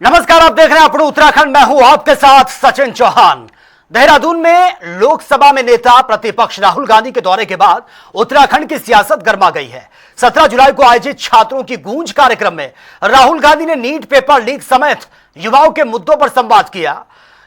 नमस्कार, आप देख रहे हैं अपने उत्तराखंड। मैं हूं आपके साथ सचिन चौहान। देहरादून में लोकसभा में नेता प्रतिपक्ष राहुल गांधी के दौरे के बाद उत्तराखंड की सियासत गर्मा गई है। 17 जुलाई को आयोजित छात्रों की गूंज कार्यक्रम में राहुल गांधी ने नीट पेपर लीक समेत युवाओं के मुद्दों पर संवाद किया।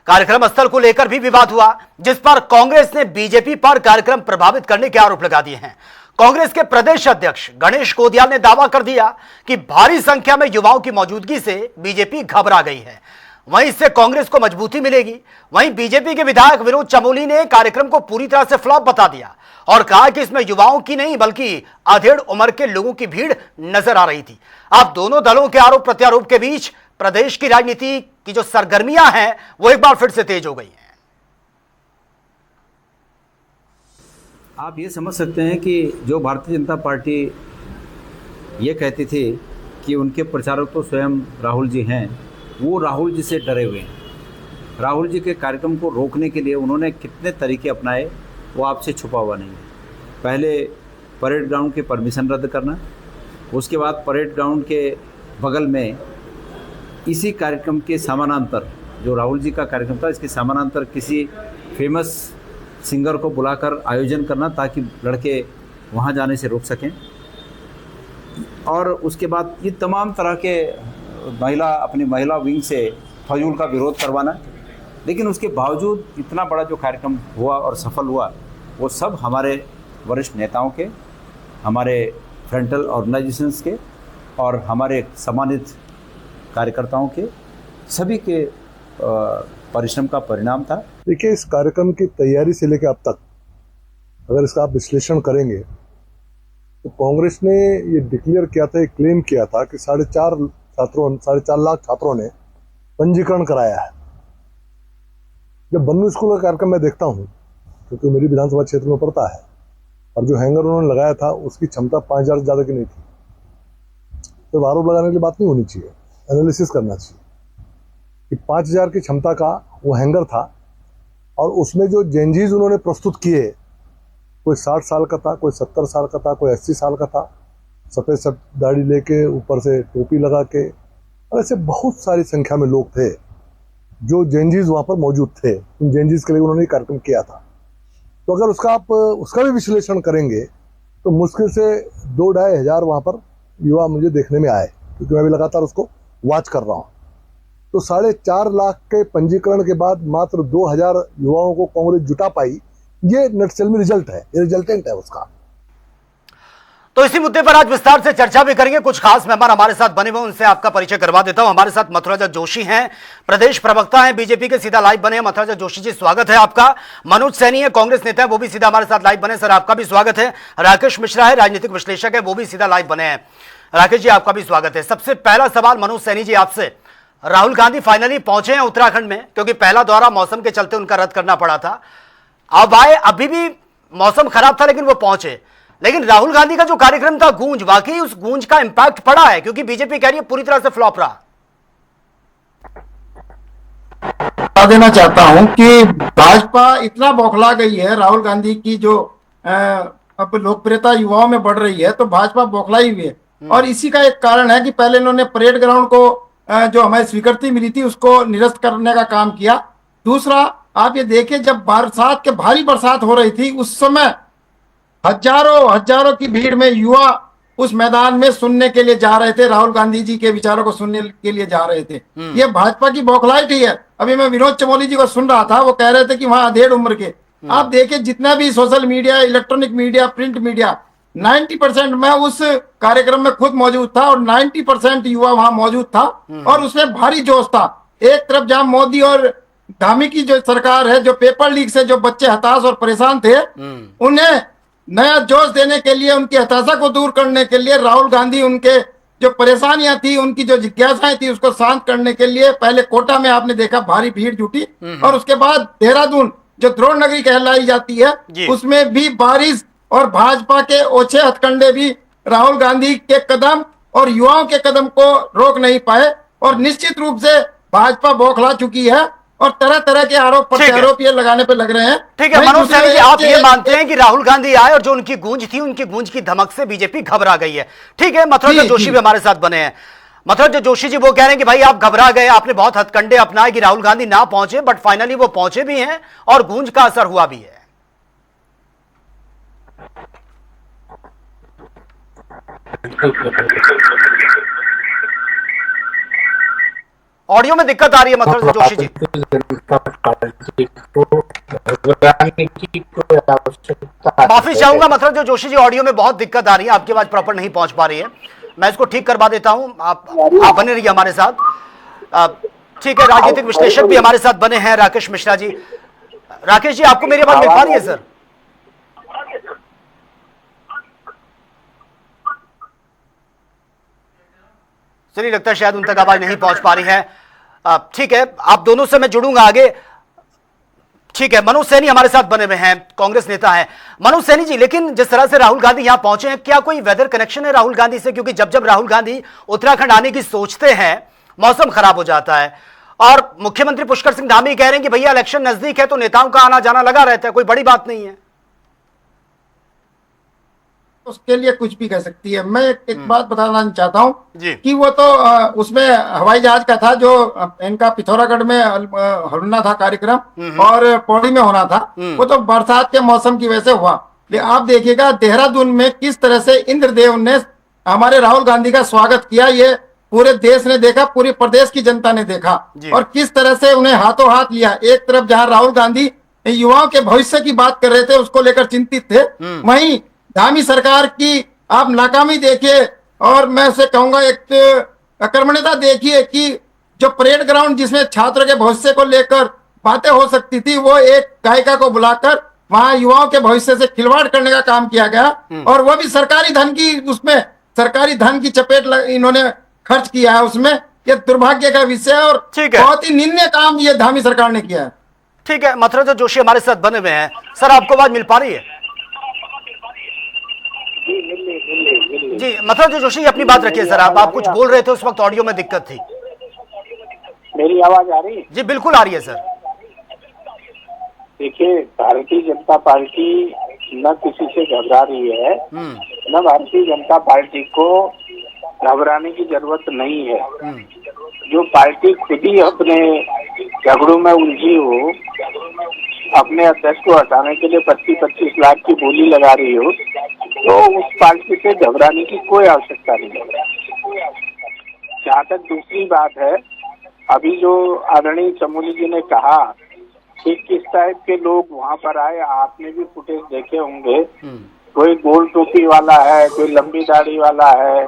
कार्यक्रम स्थल को लेकर भी विवाद हुआ, जिस पर कांग्रेस ने बीजेपी पर कार्यक्रम प्रभावित करने के आरोप लगा दिए हैं। कांग्रेस के प्रदेश अध्यक्ष गणेश कोदियाल ने दावा कर दिया कि भारी संख्या में युवाओं की मौजूदगी से बीजेपी घबरा गई है। वहीं इससे कांग्रेस को मजबूती मिलेगी। वहीं बीजेपी के विधायक विनोद चमोली ने कार्यक्रम को पूरी तरह से फ्लॉप बता दिया और कहा कि इसमें युवाओं की नहीं बल्कि अधेड़ उम्र के लोगों की भीड़ नजर आ रही थी। अब दोनों दलों के आरोप प्रत्यारोप के बीच प्रदेश की राजनीति की जो सरगर्मियां हैं वो एक बार फिर से तेज हो गई हैं। आप ये समझ सकते हैं कि जो भारतीय जनता पार्टी ये कहती थी कि उनके प्रचारक तो स्वयं राहुल जी हैं, वो राहुल जी से डरे हुए हैं। राहुल जी के कार्यक्रम को रोकने के लिए उन्होंने कितने तरीके अपनाए वो आपसे छुपा हुआ नहीं है। पहले परेड ग्राउंड की परमिशन रद्द करना, उसके बाद परेड ग्राउंड के बगल में इसी कार्यक्रम के समानांतर, जो राहुल जी का कार्यक्रम था, इसके समानांतर किसी फेमस सिंगर को बुलाकर आयोजन करना ताकि लड़के वहाँ जाने से रोक सकें। और उसके बाद ये तमाम तरह के अपनी महिला विंग से फजूल का विरोध करवाना। लेकिन उसके बावजूद इतना बड़ा जो कार्यक्रम हुआ और सफल हुआ, वो सब हमारे वरिष्ठ नेताओं के, हमारे फ्रंटल ऑर्गेनाइजेशंस के और हमारे सम्मानित कार्यकर्ताओं के, सभी के परिश्रम का परिणाम था। देखिए, इस कार्यक्रम की तैयारी से लेकर अब तक अगर इसका आप विश्लेषण करेंगे तो कांग्रेस ने ये डिक्लेयर किया था, क्लेम किया था कि 4.5 लाख छात्रों ने पंजीकरण कराया है। जब बन्नू स्कूल का कार्यक्रम मैं देखता हूँ, क्योंकि मेरी विधानसभा क्षेत्र में पड़ता है, और जो हैंगर उन्होंने लगाया था उसकी क्षमता 5000 से ज़्यादा की नहीं थी, तो आरोप लगाने की बात नहीं होनी चाहिए, एनालिसिस करना चाहिए कि 5000 की क्षमता का वो हैंगर था और उसमें जो जेंजीज उन्होंने प्रस्तुत किए, कोई 60 साल का था, कोई 70 साल का था, कोई 80 साल का था, सफ़ेद दाढ़ी लेके ऊपर से टोपी लगा के, और ऐसे बहुत सारी संख्या में लोग थे जो जेंजीज वहाँ पर मौजूद थे। उन जेंजीज के लिए उन्होंने कार्यक्रम किया था। तो अगर उसका भी विश्लेषण करेंगे तो मुश्किल से 2-2.5 हज़ार वहाँ पर युवा मुझे देखने में आए, क्योंकि मैं भी लगातार उसको वॉच कर रहा हूँ। तो 4.5 लाख के पंजीकरण के बाद मात्र 2000 युवाओं को कांग्रेस जुटा पाई, ये नटसेल में रिजल्ट है, ये रिजल्टेंट है उसका। तो इसी मुद्दे पर आज विस्तार से चर्चा भी करेंगे। कुछ खास मेहमान हमारे साथ बने हुए, उनसे आपका परिचय करवा देता हूं। हमारे साथ मथुराजा जोशी हैं, प्रदेश प्रवक्ता हैं, बीजेपी के सीधा लाइव बने हैं। मथुराजा जोशी जी, स्वागत है आपका। मनोज सैनी है, कांग्रेस नेता है, वो भी सीधा हमारे साथ लाइव बने, सर आपका भी स्वागत है। राकेश मिश्रा है, राजनीतिक विश्लेषक है, वो भी सीधा लाइव बने हैं। राकेश जी, आपका भी स्वागत है। सबसे पहला सवाल मनोज सैनी जी आपसे, राहुल गांधी फाइनली पहुंचे हैं उत्तराखंड में, क्योंकि पहला दौरा मौसम के चलते उनका रद्द करना पड़ा था। अब आए, अभी भी मौसम खराब था लेकिन वो पहुंचे। लेकिन राहुल गांधी का जो कार्यक्रम था गूंज, वाकई उस गूंज का इंपैक्ट पड़ा है, क्योंकि बीजेपी कह रही है पूरी तरह से फ्लॉप रहा। बता देना चाहता हूं कि भाजपा इतना बौखला गई है, राहुल गांधी की जो अब लोकप्रियता युवाओं में बढ़ रही है, तो भाजपा बौखला ही हुई है। और इसी का एक कारण है कि पहले इन्होंने परेड ग्राउंड को जो हमें स्वीकृति मिली थी उसको निरस्त करने का काम किया। दूसरा, आप ये देखिए, जब भारी बरसात हो रही थी, उस समय हजारों की भीड़ में युवा उस मैदान में सुनने के लिए जा रहे थे, राहुल गांधी जी के विचारों को सुनने के लिए जा रहे थे। ये भाजपा की बौखलाहट ही है। अभी मैं विनोद चमोली जी को सुन रहा था, वो कह रहे थे कि वहां अधेड़ उम्र के, आप देखिए जितना भी social media, electronic media, print media, 90% मैं उस कार्यक्रम में खुद मौजूद था और 90% युवा वहां मौजूद था और उसमें भारी जोश था। एक तरफ जहां मोदी और धामी की जो सरकार है, जो पेपर लीक से जो बच्चे हताश और परेशान थे, उन्हें नया जोश देने के लिए, उनकी हताशा को दूर करने के लिए राहुल गांधी उनके जो परेशानियां थी, उनकी जो जिज्ञासाएं थी, उसको शांत करने के लिए पहले कोटा में आपने देखा भारी भीड़ जुटी, और उसके बाद देहरादून जो द्रोण नगरी कहलाई जाती है, उसमें भी बारिश और भाजपा के ओछे हथकंडे भी राहुल गांधी के कदम और युवाओं के कदम को रोक नहीं पाए। और निश्चित रूप से भाजपा बौखला चुकी है और तरह तरह के आरोप प्रत्यारोप ये लगाने पे लग रहे हैं। ठीक है मनोज सैनी जी, आप ये मानते हैं कि राहुल गांधी आए और जो उनकी गूंज थी, उनकी गूंज की धमक से बीजेपी घबरा गई है। ठीक है, मथुराजा जोशी भी हमारे साथ बने हैं। मतलब जो जोशी जी वो कह रहे हैं कि भाई आप घबरा गए, आपने बहुत हथकंडे अपनाए कि राहुल गांधी ना पहुंचे, बट फाइनली वो पहुंचे भी हैं और गूंज का असर हुआ भी है। ऑडियो में दिक्कत आ रही है मतलब से जोशी जी। माफी चाहूंगा मतलब जो जोशी जी, ऑडियो में बहुत दिक्कत आ रही है, आपकी आवाज प्रॉपर नहीं पहुंच पा रही है। मैं इसको ठीक करवा देता हूं, आप बने रहिए हमारे साथ। ठीक है, राजनीतिक विश्लेषक भी हमारे साथ बने हैं राकेश मिश्रा जी। राकेश जी, आपको मेरी आवाज मिल पा रही है सर? चलिए, लगता है शायद उन तक आवाज नहीं पहुंच पा रही है। ठीक है, आप दोनों से मैं जुड़ूंगा आगे। ठीक है, मनोज सैनी हमारे साथ बने हुए हैं, कांग्रेस नेता हैं। मनोज सैनी जी, लेकिन जिस तरह से राहुल गांधी यहां पहुंचे हैं, क्या कोई वेदर कनेक्शन है राहुल गांधी से? क्योंकि जब जब राहुल गांधी उत्तराखंड आने की सोचते हैं, मौसम खराब हो जाता है। और मुख्यमंत्री पुष्कर सिंह धामी कह रहे हैं कि भैया इलेक्शन नजदीक है तो नेताओं का आना जाना लगा रहता है, कोई बड़ी बात नहीं है। उसके लिए कुछ भी कह सकती है। मैं एक बात बताना चाहता हूँ जी। कि वो तो उसमें हवाई जहाज का था जो इनका पिथौरागढ़ में होना था कार्यक्रम और पौड़ी में होना था, वो तो बरसात के मौसम की वजह से हुआ। लेकिन आप देखिएगा देहरादून में किस तरह से इंद्रदेव ने हमारे राहुल गांधी का स्वागत किया, ये पूरे देश ने देखा, पूरे प्रदेश की जनता ने देखा, और किस तरह से उन्हें हाथों हाथ लिया। एक तरफ जहां राहुल गांधी युवाओं के भविष्य की बात कर रहे थे, उसको लेकर चिंतित थे, वहीं धामी सरकार की आप नाकामी देखिए, और मैं उसे कहूंगा एक अकर्मण्यता देखिए कि जो परेड ग्राउंड जिसमें छात्र के भविष्य को लेकर बातें हो सकती थी, वो एक गायिका को बुलाकर वहां युवाओं के भविष्य से खिलवाड़ करने का काम किया गया, और वो भी सरकारी धन की, उसमें सरकारी धन की चपेट इन्होंने खर्च किया है उसमें। ये दुर्भाग्य का विषय है और बहुत ही निंदनीय काम ये धामी सरकार ने किया है। ठीक है, मथुरा जोशी हमारे साथ बने हुए हैं। सर, आपको आवाज मिल पा रही है? जी, मतलब जोशी अपनी बात रखिए सर। आप कुछ बोल रहे थे उस वक्त, ऑडियो में दिक्कत थी। मेरी आवाज आ रही है? जी बिल्कुल आ रही है सर। देखिए, भारतीय जनता पार्टी न किसी से घबरा रही है, न भारतीय जनता पार्टी को घबराने की जरूरत नहीं है। जो पार्टी खुद ही अपने झगड़ों में उलझी हो, अपने अध्यक्ष को हटाने के लिए 25-25 लाख की बोली लगा रही हो, तो उस पार्टी से घबराने की कोई आवश्यकता नहीं है। जहाँ तक दूसरी बात है, अभी जो आदरणीय चमोली जी ने कहा कि किस टाइप के लोग वहाँ पर आए, आपने भी फुटेज देखे होंगे। कोई गोल टोपी वाला है, कोई लंबी दाढ़ी वाला है,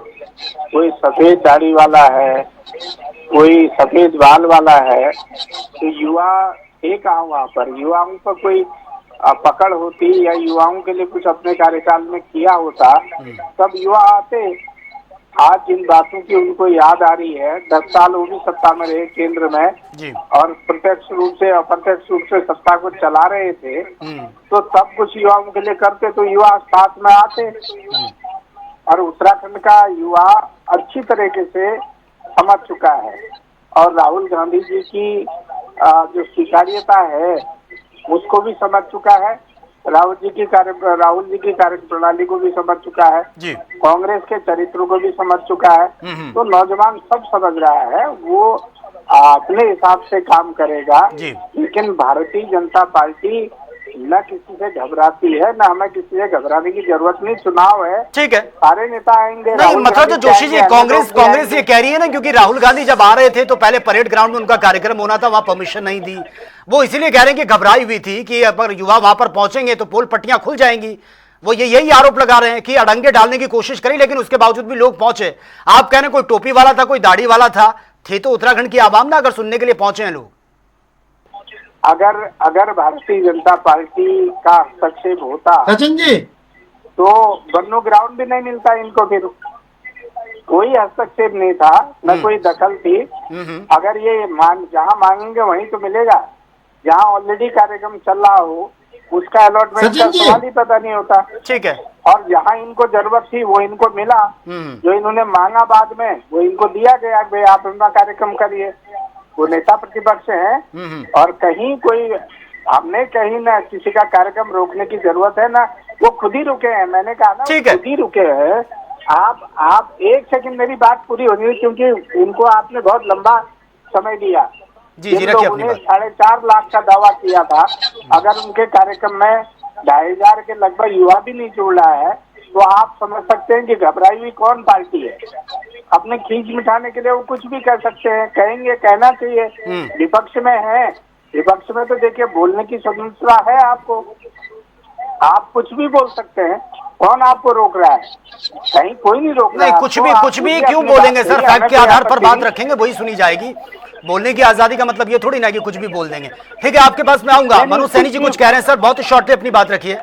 कोई सफेद दाढ़ी वाला है, कोई सफेद बाल वाला है। तो युवा थे कहाँ वहाँ पर? युवाओं पर कोई पकड़ होती या युवाओं के लिए कुछ अपने कार्यकाल में किया होता, तब युवा आते। आज जिन बातों की उनको याद आ रही है, 10 साल वो भी सत्ता में रहे केंद्र में जी, और प्रत्यक्ष रूप से अप्रत्यक्ष रूप से सत्ता को चला रहे थे, तो सब कुछ युवाओं के लिए करते, तो युवा साथ में आते। और उत्तराखंड का युवा अच्छी तरीके से समझ चुका है, और राहुल गांधी जी की जो स्वीकार्यता है उसको भी समझ चुका है, राहुल जी की कार्य प्रणाली को भी समझ चुका है, कांग्रेस के चरित्र को भी समझ चुका है। तो नौजवान सब समझ रहा है, वो अपने हिसाब से काम करेगा। लेकिन भारतीय जनता पार्टी न किसी से घबराती है, न हमें किसी से घबराने की जरूरत नहीं। चुनाव है, ठीक है, सारे नेता आएंगे। नहीं मतलब तो जोशी जी, कांग्रेस ये कह रही है ना, क्योंकि राहुल गांधी जब आ रहे थे तो पहले परेड ग्राउंड में उनका कार्यक्रम होना था, वहां परमिशन नहीं दी। वो इसीलिए कह रहे हैं कि घबराई हुई थी कि अगर युवा वहां पर पहुंचेंगे तो पोल पट्टियां खुल जाएंगी। वो यही आरोप लगा रहे हैं कि अड़ंगे डालने की कोशिश करी, लेकिन उसके बावजूद भी लोग पहुंचे। आप कह रहे हैं कोई टोपी वाला था, कोई दाढ़ी वाला था, थे तो उत्तराखंड की आवाम ना, अगर सुनने के लिए पहुंचे हैं लोग। अगर भारतीय जनता पार्टी का हस्तक्षेप होता सचिन जी, तो बन्नू ग्राउंड भी नहीं मिलता इनको। फिर कोई हस्तक्षेप नहीं था, न कोई दखल थी। अगर ये जहाँ मांगेंगे वहीं तो मिलेगा। जहाँ ऑलरेडी कार्यक्रम चल रहा हो उसका अलॉटमेंट का सवाल ही पता नहीं होता। ठीक है, और जहाँ इनको जरूरत थी वो इनको मिला, जो इन्होंने मांगा बाद में वो इनको दिया गया। भाई आप अपना कार्यक्रम करिए। वो नेता प्रतिपक्ष है, और कहीं कोई हमने कहीं ना किसी का कार्यक्रम रोकने की जरूरत है ना, वो खुद ही रुके हैं। मैंने कहा ना, खुद ही रुके हैं। आप एक सेकंड मेरी बात पूरी होनी है, क्योंकि उनको आपने बहुत लंबा समय दिया। जी जी, रखिए अपनी बात। 4.5 लाख का दावा किया था, अगर उनके कार्यक्रम में 2,500 के लगभग युवा भी नहीं जुड़ रहा है, तो आप समझ सकते हैं कि घबराई हुई कौन पार्टी है। अपने खींच मिटाने के लिए वो कुछ भी कर सकते हैं, कहेंगे, कहना चाहिए। विपक्ष में है, विपक्ष में तो देखिए बोलने की स्वतंत्रता है आपको, आप कुछ भी बोल सकते हैं, कौन आपको रोक रहा है? कहीं कोई नहीं रोक रहा है। कुछ भी क्यों बोलेंगे सर? फैक्ट के आधार पर बात रखेंगे, वही सुनी जाएगी। बोलने की आजादी का मतलब ये थोड़ी ना कि कुछ भी बोल देंगे। ठीक है, आपके पास मैं आऊंगा। मनोज सैनी जी कुछ कह रहे हैं सर, बहुत शॉर्टली अपनी बात रखिए।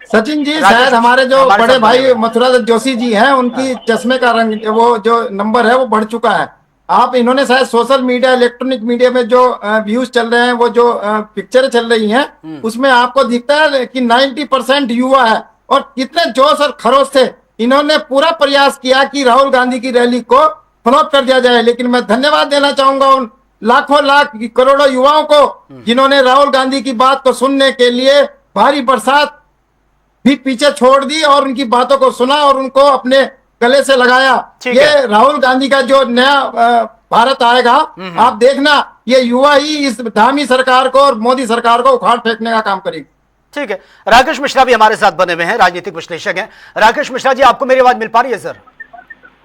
सचिन जी, शायद हमारे जो बड़े भाई मथुरादत्त जोशी जी हैं, उनकी चश्मे का रंग, वो जो नंबर है वो बढ़ चुका है। आप इन्होंने शायद सोशल मीडिया, इलेक्ट्रॉनिक मीडिया में जो व्यूज चल रहे हैं, वो जो पिक्चरें चल रही हैं, उसमें आपको दिखता है कि 90% युवा है। और कितने जोश और खरोश से इन्होंने पूरा प्रयास किया कि राहुल गांधी की रैली को फ्लॉप कर दिया जाए। लेकिन मैं धन्यवाद देना चाहूंगा उन लाखों लाख करोड़ों युवाओं को जिन्होंने राहुल गांधी की बात को सुनने के लिए भारी बरसात भी पीछे छोड़ दी और उनकी बातों को सुना और उनको अपने गले से लगाया। ये राहुल गांधी का जो नया भारत आएगा, आप देखना, ये युवा ही इस धामी सरकार को और मोदी सरकार को उखाड़ फेंकने का काम करेगी। ठीक है, राकेश मिश्रा भी हमारे साथ बने हुए हैं, राजनीतिक विश्लेषक हैं। राकेश मिश्रा जी, आपको मेरी आवाज मिल पा रही है सर?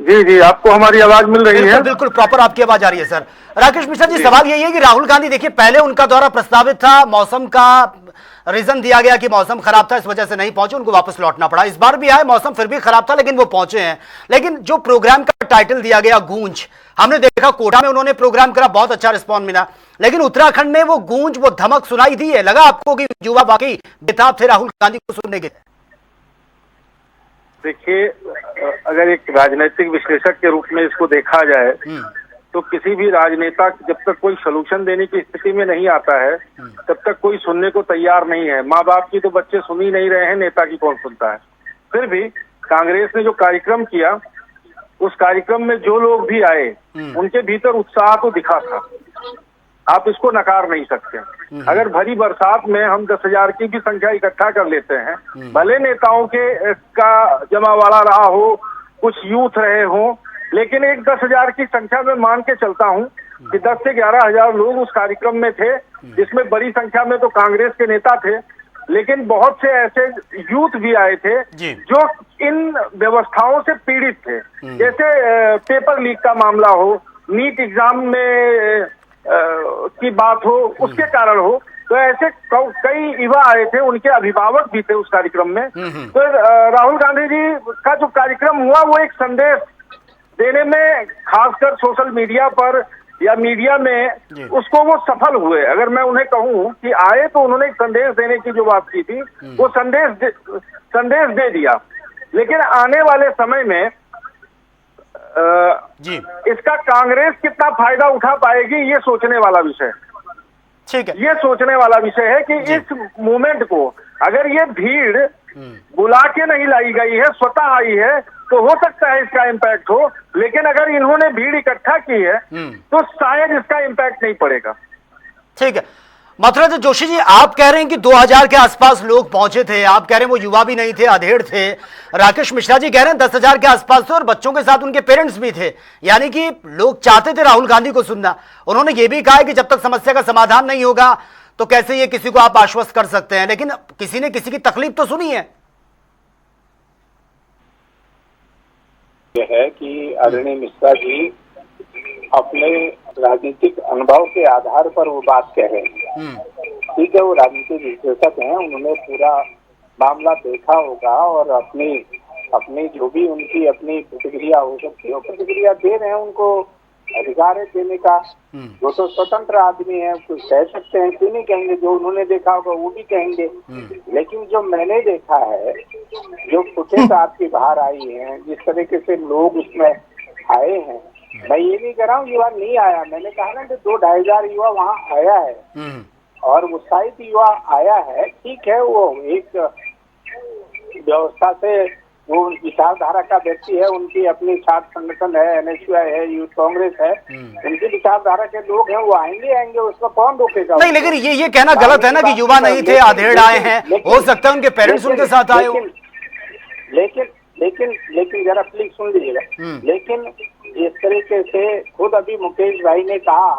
जी जी, आपको हमारी आवाज मिल रही है? बिल्कुल प्रॉपर आपकी आवाज आ रही है सर। राकेश मिश्रा जी, सवाल यही है कि राहुल गांधी, देखिए पहले उनका दौरा प्रस्तावित था, मौसम का रीजन दिया गया कि मौसम खराब था, इस वजह से नहीं पहुंचे, उनको वापस लौटना पड़ा। इस बार भी आए, मौसम फिर भी खराब था, लेकिन वो पहुंचे हैं। लेकिन जो प्रोग्राम का टाइटल दिया गया गूंज, हमने देखा कोटा में उन्होंने प्रोग्राम करा, बहुत अच्छा रिस्पॉन्स मिला, लेकिन उत्तराखंड में वो गूंज, वो धमक सुनाई दी है। लगा आपको कि युवा वाकई बेताब थे राहुल गांधी को सुनने के? देखिए, अगर एक राजनीतिक विश्लेषक के रूप में इसको देखा जाए, तो किसी भी राजनेता जब तक कोई सलूशन देने की स्थिति में नहीं आता है, तब तक कोई सुनने को तैयार नहीं है। माँ बाप की तो बच्चे सुन ही नहीं रहे हैं, नेता की कौन सुनता है? फिर भी कांग्रेस ने जो कार्यक्रम किया, उस कार्यक्रम में जो लोग भी आए, उनके भीतर उत्साह तो दिखा था, आप इसको नकार नहीं सकते। अगर भरी बरसात में हम 10,000 की भी संख्या इकट्ठा कर लेते हैं, भले नेताओं के का जमावाड़ा रहा हो, कुछ यूथ रहे हो, लेकिन एक 10,000 की संख्या में मान के चलता हूं कि 10 से 11,000 लोग उस कार्यक्रम में थे, जिसमें बड़ी संख्या में तो कांग्रेस के नेता थे, लेकिन बहुत से ऐसे यूथ भी आए थे जो इन व्यवस्थाओं से पीड़ित थे। जैसे पेपर लीक का मामला हो, नीट एग्जाम में की बात हो, उसके कारण हो, तो ऐसे कई युवा आए थे, उनके अभिभावक भी थे उस कार्यक्रम में। तो राहुल गांधी जी का जो कार्यक्रम हुआ, वो एक संदेश देने में, खासकर सोशल मीडिया पर या मीडिया में, उसको वो सफल हुए। अगर मैं उन्हें कहूं कि आए तो उन्होंने एक संदेश देने की जो बात की थी, वो संदेश दे दिया। लेकिन आने वाले समय में इसका कांग्रेस कितना फायदा उठा पाएगी, ये सोचने वाला विषय। ठीक है, ये सोचने वाला विषय है कि इस मूवमेंट को अगर ये भीड़ बुला के नहीं लाई गई है, स्वतः आई है, तो हो सकता है इसका इम्पैक्ट हो। लेकिन अगर इन्होंने भीड़ इकट्ठा की है, तो शायद इसका इम्पैक्ट नहीं पड़ेगा। ठीक है, मथुरादत्त जोशी जी, आप कह रहे हैं कि 2000 के आसपास लोग पहुंचे थे, आप कह रहे हैं वो युवा भी नहीं थे, अधेड़ थे। राकेश मिश्रा जी कह रहे हैं 10,000 के आसपास थे और बच्चों के साथ उनके पेरेंट्स भी थे, यानी कि लोग चाहते थे राहुल गांधी को सुनना। उन्होंने ये भी कहा है कि जब तक समस्या का समाधान नहीं होगा तो कैसे ये किसी को आप आश्वस्त कर सकते हैं, लेकिन किसी ने किसी की तकलीफ तो सुनी है। यह है कि आदरणीय मिश्रा जी अपने राजनीतिक अनुभव के आधार पर वो बात कह रहे हैं। ठीक है, वो राजनीतिक विश्लेषक हैं, उन्होंने पूरा मामला देखा होगा और अपनी जो भी उनकी अपनी प्रतिक्रिया हो सकती है, वो प्रतिक्रिया दे रहे हैं, उनको अधिकार है देने का। वो तो स्वतंत्र आदमी है, कुछ कह सकते हैं, क्यों नहीं कहेंगे? जो उन्होंने देखा होगा वो भी कहेंगे। लेकिन जो मैंने देखा है, जो फुटेज आपकी बाहर आई है, जिस तरीके से लोग उसमें आए हैं, मैं ये नहीं कह रहा हूँ युवा नहीं आया, मैंने कहा ना कि 2-2,500 युवा वहाँ आया है और उत्साहित युवा आया है। ठीक है, वो एक व्यवस्था से वो विचारधारा का व्यक्ति है, उनकी अपनी छात्र संगठन है, NSUI है, यूथ कांग्रेस है, उनकी विचारधारा के लोग हैं, वो आएंगे, उसको कौन रोकेगा? नहीं, लेकिन ये कहना गलत है ना कि युवा नहीं थे, अधेड़ आए हैं, हो सकता है उनके पेरेंट्स उनके साथ आए हो। लेकिन जरा प्लीज सुन लीजिएगा। लेकिन इस तरीके से खुद अभी मुकेश भाई ने कहा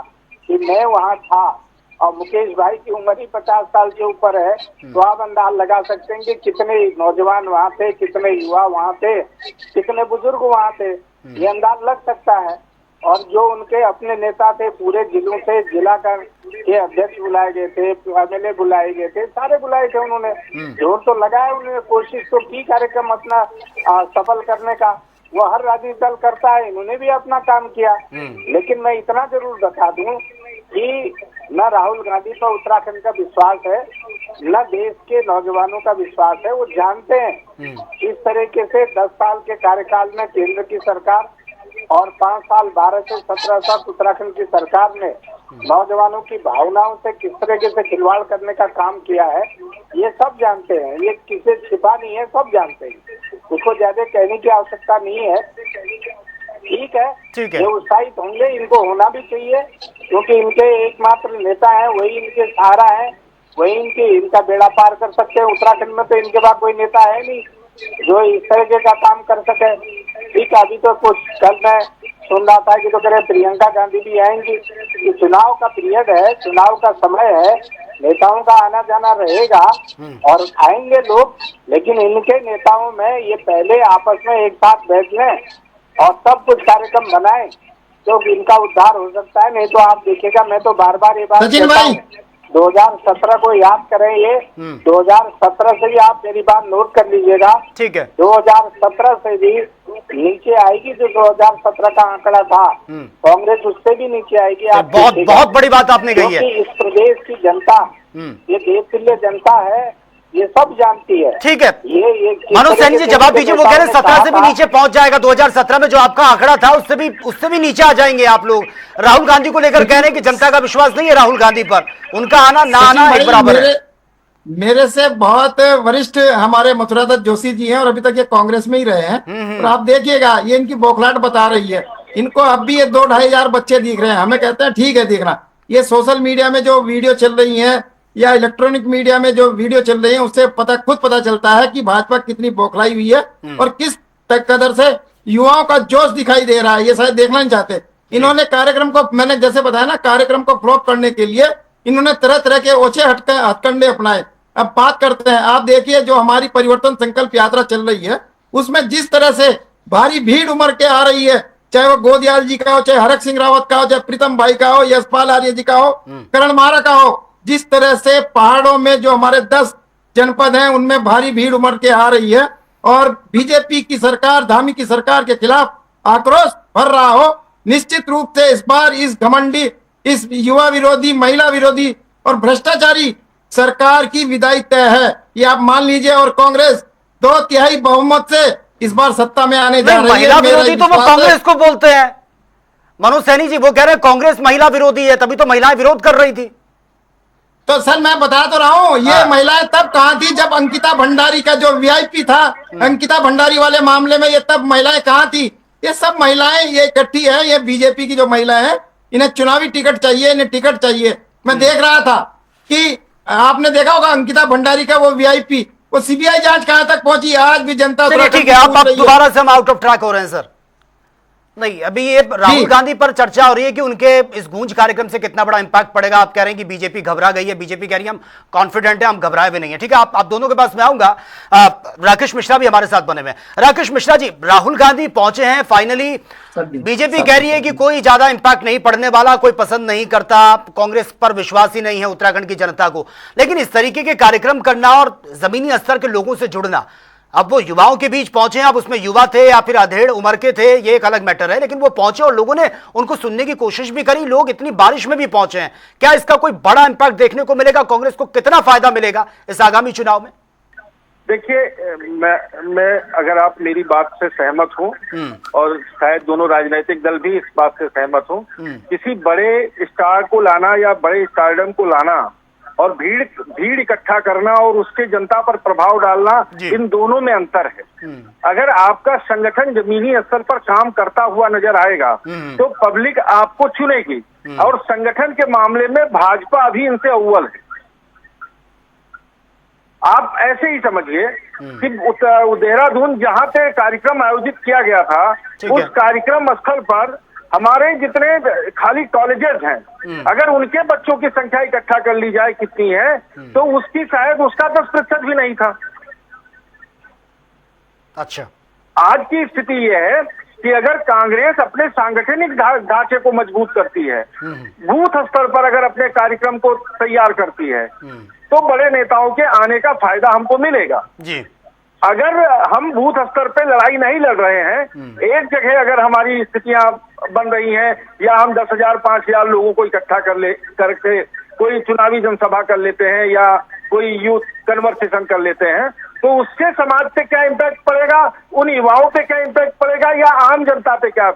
कि मैं वहाँ था, और मुकेश भाई की उम्र ही 50 साल के ऊपर है, तो आप अंदाज लगा सकते हैं कि कितने नौजवान वहाँ थे, कितने युवा वहाँ थे, कितने बुजुर्ग वहाँ थे, ये अंदाज लग सकता है। और जो उनके अपने नेता थे पूरे जिलों से, जिला के अध्यक्ष बुलाए गए थे, एमएलए बुलाए गए थे, सारे बुलाए थे उन्होंने, जोर तो लगाया उन्होंने, कोशिश तो की कार्यक्रम अपना सफल करने का। वो हर राजनीतिक दल करता है, इन्होंने भी अपना काम किया। लेकिन मैं इतना जरूर बता दूं कि न राहुल गांधी पर उत्तराखंड का विश्वास है, न देश के नौजवानों का विश्वास है। वो जानते हैं इस तरीके से 10 साल के कार्यकाल में केंद्र की सरकार और 5 साल 12 से 17 साल उत्तराखंड की सरकार ने नौजवानों की भावनाओं से किस तरीके से खिलवाड़ करने का काम किया है, ये सब जानते हैं। ये किसी छिपा नहीं है, सब जानते हैं, उसको ज्यादा कहने की आवश्यकता नहीं है। ठीक है, ये उत्साहित होंगे, इनको होना भी चाहिए, क्योंकि इनके एकमात्र नेता है, वही इनके सहारा है, वही इनका बेड़ा पार कर सकते हैं। उत्तराखंड में तो इनके बाद कोई नेता है नहीं जो इस तरीके का काम कर सके। ठीक है, अभी तो कुछ कल मैं सुन रहा था कि तो कह रहे प्रियंका गांधी भी आएंगी। कि चुनाव का पीरियड है, चुनाव का समय है, नेताओं का आना जाना रहेगा और आएंगे लोग, लेकिन इनके नेताओं में ये पहले आपस में एक साथ बैठ लें और सब कुछ कार्यक्रम बनाएं तो इनका उद्धार हो सकता है। नहीं तो आप देखिएगा, मैं तो बार बार ये बात कहता हूं, 2017 को याद करें, ये 2017 से भी आप मेरी बात नोट कर लीजिएगा। ठीक है, 2017 से भी नीचे आएगी जो 2017 का आंकड़ा था, कांग्रेस उससे भी नीचे आएगी। आप बहुत बड़ी बात आपने कही है। इस प्रदेश की जनता, ये देश के लिए जनता है, ये सब जानती है। ठीक है, मनोज सैनी जी जवाब दीजिए। वो कह रहे 17 से भी नीचे पहुंच जाएगा, 2017 में जो आपका आंकड़ा था उससे भी नीचे आ जाएंगे आप लोग। राहुल गांधी को लेकर कह रहे हैं कि जनता का विश्वास नहीं है राहुल गांधी पर, उनका आना ना आना एक बराबर है। मेरे से बहुत वरिष्ठ हमारे मथुरादत्त जोशी जी हैं और अभी तक ये कांग्रेस में ही रहे हैं। और आप देखिएगा, ये इनकी बौखलाहट बता रही है। इनको अब भी ये 2-2.5 हजार बच्चे दिख रहे हैं। हमें कहते हैं ठीक है दिखना, ये सोशल मीडिया में जो वीडियो चल रही है या इलेक्ट्रॉनिक मीडिया में जो वीडियो चल रही है, उससे खुद पता चलता है कि भाजपा कितनी बौखलाई हुई है और किस कदर से युवाओं का जोश दिखाई दे रहा है। ये शायद देखना नहीं चाहते। इन्होंने कार्यक्रम को, मैंने जैसे बताया ना, कार्यक्रम को फ्लॉप करने के लिए इन्होंने तरह तरह के ओछे हथकंडे अपनाए। अब बात करते हैं, आप देखिए जो हमारी परिवर्तन संकल्प यात्रा चल रही है, उसमें जिस तरह से भारी भीड़ उमड़ के आ रही है, चाहे वो गोदयाल जी का हो, चाहे हरक सिंह रावत का हो, चाहे प्रीतम भाई का हो, यशपाल आर्य जी का हो, करण मारा का हो, जिस तरह से पहाड़ों में जो हमारे 10 जनपद हैं उनमें भारी भीड़ उमड़ के आ रही है और बीजेपी की सरकार, धामी की सरकार के खिलाफ आक्रोश भर रहा हो, निश्चित रूप से इस बार इस घमंडी, इस युवा विरोधी, महिला विरोधी और भ्रष्टाचारी सरकार की विदाई तय है, ये आप मान लीजिए। और कांग्रेस 2/3 बहुमत से इस बार सत्ता में आने जा रही है। महिला विरोधी तो वो कांग्रेस को बोलते हैं मनोज सैनी जी, वो कह रहे हैं कांग्रेस महिला विरोधी है, तभी तो महिलाएं विरोध कर रही थी। तो सर मैं बता तो रहा हूँ, ये महिलाएं तब कहाँ थी जब अंकिता भंडारी का जो वीआईपी था, अंकिता भंडारी वाले मामले में, ये तब महिलाएं कहाँ थी? ये सब महिलाएं ये इकट्ठी है, ये बीजेपी की जो महिलाएं हैं, इन्हें चुनावी टिकट चाहिए, इन्हें टिकट चाहिए। मैं देख रहा था कि आपने देखा होगा अंकिता भंडारी का वो वीआईपी, वो सीबीआई जांच कहाँ तक पहुंची, आज भी जनता। ठीक है, आप दोबारा से हम आउट ऑफ ट्रैक हो रहे हैं सर। नहीं, अभी ये राहुल गांधी पर चर्चा हो रही है कि उनके इस गूंज कार्यक्रम से कितना बड़ा इंपैक्ट पड़ेगा। आप कह रहे हैं कि बीजेपी घबरा गई है, बीजेपी कह रही है हम कॉन्फिडेंट है, हम घबराए हुए नहीं है। ठीक है, आप दोनों के पास मैं आऊंगा। राकेश मिश्रा भी हमारे साथ बने हुए हैं। राकेश मिश्रा जी, राहुल गांधी पहुंचे हैं फाइनली, बीजेपी कह रही है कि कोई ज्यादा इंपैक्ट नहीं पड़ने वाला, कोई पसंद नहीं करता, कांग्रेस पर विश्वास ही नहीं है उत्तराखंड की जनता को। लेकिन इस तरीके के कार्यक्रम करना और जमीनी स्तर के लोगों से जुड़ना, अब वो युवाओं के बीच पहुंचे हैं, अब उसमें युवा थे या फिर अधेड़ उम्र के थे, ये एक अलग मैटर है, लेकिन वो पहुंचे और लोगों ने उनको सुनने की कोशिश भी करी। लोग इतनी बारिश में भी पहुंचे हैं, क्या इसका कोई बड़ा इंपैक्ट देखने को मिलेगा? कांग्रेस को कितना फायदा मिलेगा इस आगामी चुनाव में? देखिए, मैं अगर आप मेरी बात से सहमत हूं और शायद दोनों राजनीतिक दल भी इस बात से सहमत हूं, किसी बड़े स्टार को लाना या बड़े स्टारडम को लाना और भीड़ इकट्ठा करना और उसके जनता पर प्रभाव डालना, इन दोनों में अंतर है। अगर आपका संगठन जमीनी स्तर पर काम करता हुआ नजर आएगा तो पब्लिक आपको चुनेगी, और संगठन के मामले में भाजपा अभी इनसे अव्वल है। आप ऐसे ही समझिए कि देहरादून जहां पे कार्यक्रम आयोजित किया गया था, ठीक उस है। कार्यक्रम स्थल पर हमारे जितने खाली कॉलेजेस हैं, अगर उनके बच्चों की संख्या इकट्ठा कर ली जाए कितनी है, तो उसकी शायद उसका 10% भी नहीं था। अच्छा, आज की स्थिति यह है कि अगर कांग्रेस अपने सांगठनिक ढांचे को मजबूत करती है, बूथ स्तर पर अगर अपने कार्यक्रम को तैयार करती है, तो बड़े नेताओं के आने का फायदा हमको मिलेगा। जी, अगर हम बूथ स्तर पे लड़ाई नहीं लड़ रहे हैं, एक जगह अगर हमारी स्थितियां बन रही हैं, या हम 10,000 5,000 लोगों को इकट्ठा करके कोई चुनावी जनसभा कर लेते हैं या कोई यूथ कन्वर्सेशन कर लेते हैं, तो उससे समाज पे क्या इम्पैक्ट पड़ेगा, उन युवाओं पे क्या इम्पैक्ट पड़ेगा, या आम जनता पे क्या।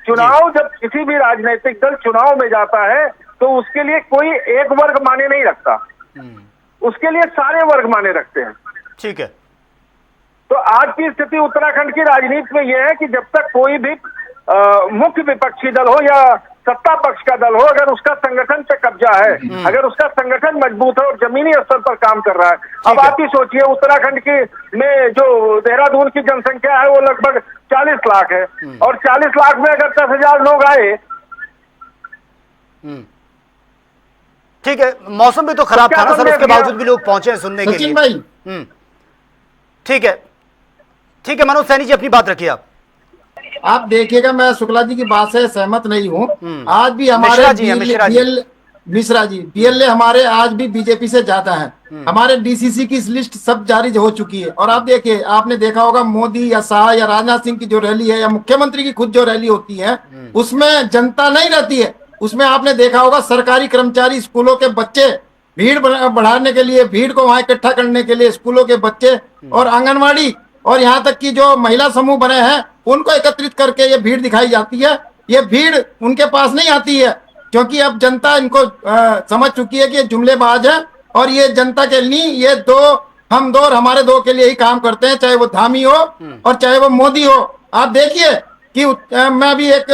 चुनाव, जब किसी भी राजनीतिक दल चुनाव में जाता है तो उसके लिए कोई एक वर्ग माने नहीं रखता, उसके लिए सारे वर्ग माने रखते हैं। ठीक है। तो आज की स्थिति उत्तराखंड की राजनीति में यह है कि जब तक कोई भी मुख्य विपक्षी दल हो या सत्ता पक्ष का दल हो, अगर उसका संगठन पे कब्जा है, अगर उसका संगठन मजबूत है और जमीनी स्तर पर काम कर रहा है। अब आप ही सोचिए, उत्तराखंड की में जो देहरादून की जनसंख्या है वो लगभग 40 लाख है, और 40 लाख में अगर 10,000 लोग आए। ठीक है, मौसम भी तो खराब था ना सर, उसके बावजूद भी लोग पहुंचे हैं सुनने के लिए। सचिन भाई, ठीक है, ठीक है, मनोज सैनी जी अपनी बात रखिए आप देखिएगा, मैं शुक्ला जी की बात से सहमत नहीं हूँ। आज भी हमारे मिश्रा जी पीएलए हमारे आज भी बीजेपी से ज्यादा है। हमारे डीसीसी की लिस्ट सब जारी हो चुकी है। और आप देखिए, आपने देखा होगा मोदी या शाह या राजनाथ सिंह की जो रैली है, या मुख्यमंत्री की खुद जो रैली होती है, उसमें जनता नहीं रहती है। उसमें आपने देखा होगा सरकारी कर्मचारी, स्कूलों के बच्चे, भीड़ बढ़ाने के लिए, भीड़ को वहां इकट्ठा करने के लिए स्कूलों के बच्चे और आंगनवाड़ी और यहाँ तक कि जो महिला समूह बने हैं उनको एकत्रित करके ये भीड़ दिखाई जाती है। ये भीड़ उनके पास नहीं आती है, क्योंकि अब जनता इनको समझ चुकी है कि ये जुमलेबाज है, और ये जनता के लिए ये हम दो और हमारे दो के लिए ही काम करते हैं, चाहे वो धामी हो और चाहे वो मोदी हो। आप देखिए कि मैं भी एक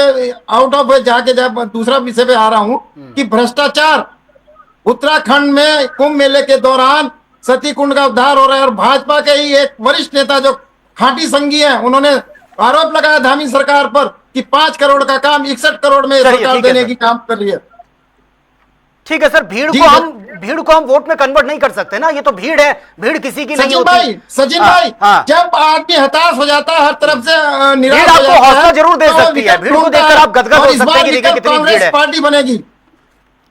आउट ऑफ जाके दूसरा विषय पे आ रहा हूँ कि भ्रष्टाचार उत्तराखंड में कुंभ मेले के दौरान सती कुंड का उद्धार हो रहा है, और भाजपा के ही एक वरिष्ठ नेता जो खाटी संघी है, उन्होंने आरोप लगाया धामी सरकार पर कि 5 करोड़ का काम 61 करोड़ में सरकार देने की काम कर रही है। ठीक है सर, भीड़ को हम वोट में कन्वर्ट नहीं कर सकते ना, ये तो भीड़ है, भीड़ किसी की नहीं होती। सचिन भाई, जब आदमी हताश हो जाता है, हर तरफ से निराश हो जाता है, हौसला जरूर दे सकती है। भीड़ को देखकर आप गदगद हो सकते हैं कि देखिए कितनी भीड़ है। पार्टी बनेगी।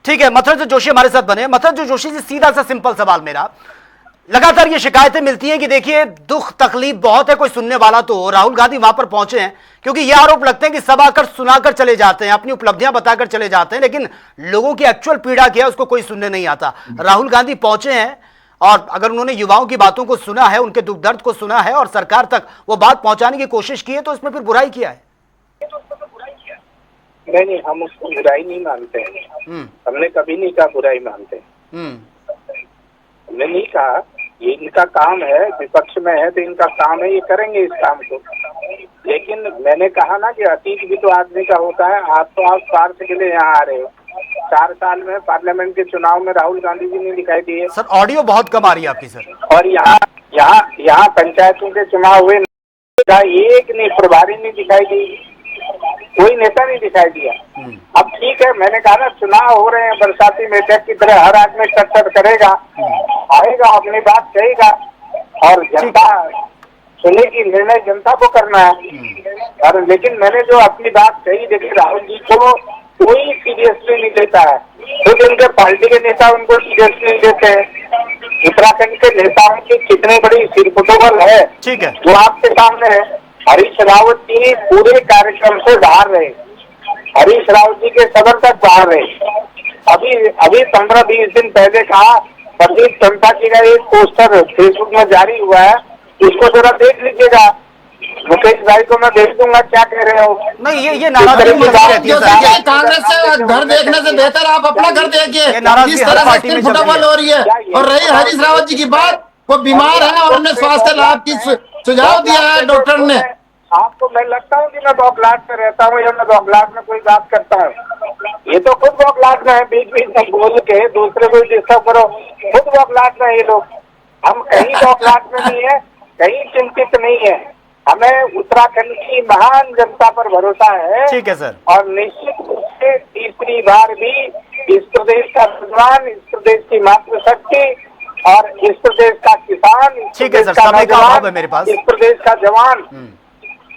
ठीक है, मथुरा जोशी हमारे साथ बने। मथुरा जोशी जी, सीधा सा सिंपल सवाल मेरा, लगातार ये शिकायतें मिलती हैं कि देखिए दुख तकलीफ बहुत है, कोई सुनने वाला तो हो। राहुल गांधी वहां पर पहुंचे हैं क्योंकि ये आरोप लगते हैं कि सब आकर सुनाकर चले जाते हैं, अपनी उपलब्धियां बताकर चले जाते हैं, लेकिन लोगों की एक्चुअल पीड़ा क्या है उसको कोई सुनने नहीं आता। राहुल गांधी पहुंचे हैं और अगर उन्होंने युवाओं की बातों को सुना है, उनके दुख दर्द को सुना है और सरकार तक वो बात पहुंचाने की कोशिश की है, तो इसमें फिर बुराई किया है? नहीं, हम उसको बुराई नहीं मानते हैं। हमने कभी नहीं कहा बुराई मानते। हमने नहीं कहा, ये इनका काम है, विपक्ष में है तो इनका काम है, ये करेंगे इस काम को। लेकिन मैंने कहा ना कि अतीत भी तो आदमी का होता है। आप तो आप स्वार्थ के लिए यहाँ आ रहे हो। 4 साल में पार्लियामेंट के चुनाव में राहुल गांधी जी नहीं दिखाई दिए। सर ऑडियो बहुत कम आ रही है आपकी सर। और यहाँ पंचायतों के चुनाव हुए, एक नहीं प्रभारी नहीं दिखाई दी, कोई नेता नहीं दिखाई दिया। अब ठीक है, मैंने कहा ना चुनाव हो रहे हैं, बरसाती मेढक की तरह हर आदमी टक्कर करेगा, आएगा, अपनी बात कहेगा, और जनता सुनेगी, निर्णय जनता को करना है। और लेकिन मैंने जो अपनी बात कही, देखिए राहुल जी को कोई सीरियसली नहीं लेता है, खुद उनके पार्टी के नेता उनको सीरियसली नहीं लेते हैं। उत्तराखंड के नेताओं की कितनी बड़ी सिरपुटोबल है, ठीक है, जो आपके सामने है। हरीश रावत जी पूरे कार्यक्रम से बाहर रहे, हरीश रावत जी के सदन तक बाहर रहे। अभी 15-20 दिन पहले कहा, प्रदीप त्रिपाठी का एक पोस्टर फेसबुक में जारी हुआ है, उसको जरा देख लीजिएगा। मुकेश भाई को मैं भेज दूंगा, क्या कह रहे हो? नहीं, ये नाराजगी रहती है। कांग्रेस से घर देखने से बेहतर आप अपना घर देखिए, किस तरह से फुटबॉल हो रही है। और रही हरीश रावत जी की बात, वो बीमार है और उन्हें स्वास्थ्य लाभ की सुझाव दिया है डॉक्टर ने। आपको मैं लगता हूँ कि मैं बौखलाहट में रहता हूँ या मैं बौखलाहट में कोई बात करता हूँ? ये तो खुद बौखलाहट में है, बीच बीच में बोल के दूसरे को डिस्टर्ब करो, खुद बौखलाहट में ये लोग। हम कहीं बौखलाहट में नहीं है, कहीं चिंतित नहीं है। हमें उत्तराखंड की महान जनता पर भरोसा है। ठीक है सर। और निश्चित रूप से तीसरी बार भी इस प्रदेश का नौजवान, इस प्रदेश की मातृशक्ति और इस प्रदेश का किसान, इस ठीक है प्रदेश सर, का समय का नौजवान, अभाव है मेरे पास। इस प्रदेश का जवान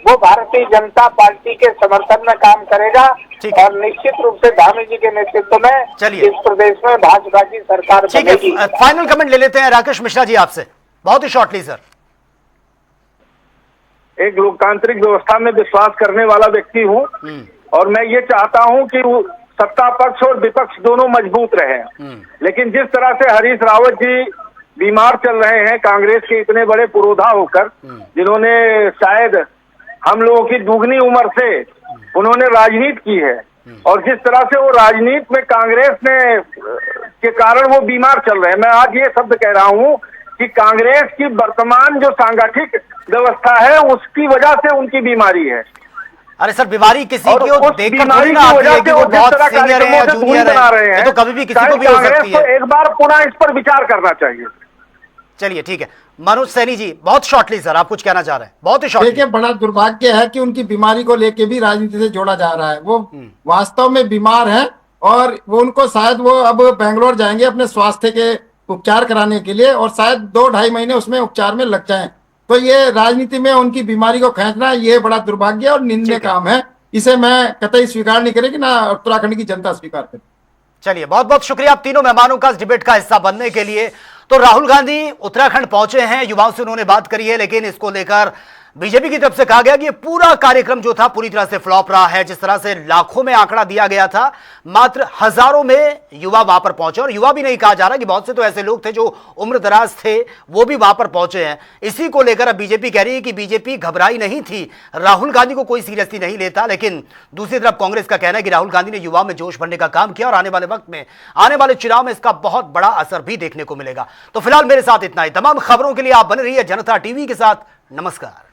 वो भारतीय जनता पार्टी के समर्थन में काम करेगा। ठीक है। और निश्चित रूप से धामी जी के नेतृत्व में चलिए। इस प्रदेश में भाजपा की सरकार ठीक है, बनेगी। फाइनल कमेंट ले लेते हैं राकेश मिश्रा जी आपसे, बहुत ही शॉर्टली सर। एक लोकतांत्रिक व्यवस्था में विश्वास करने वाला व्यक्ति हूँ और मैं ये चाहता हूँ कि सत्ता पक्ष और विपक्ष दोनों मजबूत रहें। लेकिन जिस तरह से हरीश रावत जी बीमार चल रहे हैं कांग्रेस के इतने बड़े पुरोधा होकर, जिन्होंने शायद हम लोगों की दुगनी उम्र से उन्होंने राजनीति की है, और जिस तरह से वो राजनीति में कांग्रेस ने के कारण वो बीमार चल रहे हैं, मैं आज ये शब्द कह रहा हूँ कि कांग्रेस की वर्तमान जो सांगठनिक व्यवस्था है उसकी वजह से उनकी बीमारी है। अरे सर, बीमारी किसी और की उस देखकर बीमारी थोड़ी ना की आती वजह है से कि वो वो जिस बहुत तरह सीनियर है या कार्यक्रमों से दूरी जूनियर बना रहे है, हैं, ये तो कभी भी किसी को भी हो कांग्रेस सकती को है। एक बार पुनः इस पर विचार करना चाहिए। चलिए ठीक है, मनोज सैनी जी बहुत शॉर्टली सर, आप कुछ कहना चाह रहे हैं, बहुत ही शॉर्टली। देखिए, बड़ा दुर्भाग्य है कि उनकी बीमारी को लेके भी राजनीति से जोड़ा जा रहा है। वो वास्तव में बीमार है और वो उनको शायद वो अब बेंगलोर जाएंगे अपने स्वास्थ्य के उपचार कराने के लिए, और शायद 2-2.5 महीने उसमें उपचार में लग जाएं। तो ये राजनीति में उनकी बीमारी को खींचना ये बड़ा दुर्भाग्य और निंदनीय काम है। इसे मैं कतई स्वीकार नहीं करेगी, ना उत्तराखंड की जनता स्वीकार करे। चलिए, बहुत बहुत शुक्रिया आप तीनों मेहमानों का इस डिबेट का हिस्सा बनने के लिए। तो राहुल गांधी उत्तराखंड पहुंचे हैं, युवाओं से उन्होंने बात करी है, लेकिन इसको लेकर बीजेपी की तरफ से कहा गया कि ये पूरा कार्यक्रम जो था पूरी तरह से फ्लॉप रहा है। जिस तरह से लाखों में आंकड़ा दिया गया था, मात्र हजारों में युवा वहां पर पहुंचे, और युवा भी नहीं कहा जा रहा कि बहुत से तो ऐसे लोग थे जो उम्र दराज थे, वो भी वहां पर पहुंचे हैं। इसी को लेकर अब बीजेपी कह रही है कि बीजेपी घबराई नहीं थी, राहुल गांधी को कोई सीरियसली नहीं लेता। लेकिन दूसरी तरफ कांग्रेस का कहना है कि राहुल गांधी ने युवाओं में जोश भरने का काम किया और आने वाले वक्त में, आने वाले चुनाव में इसका बहुत बड़ा असर भी देखने को मिलेगा। तो फिलहाल मेरे साथ इतना ही। तमाम खबरों के लिए आप बने रहिए जनता टीवी के साथ। नमस्कार।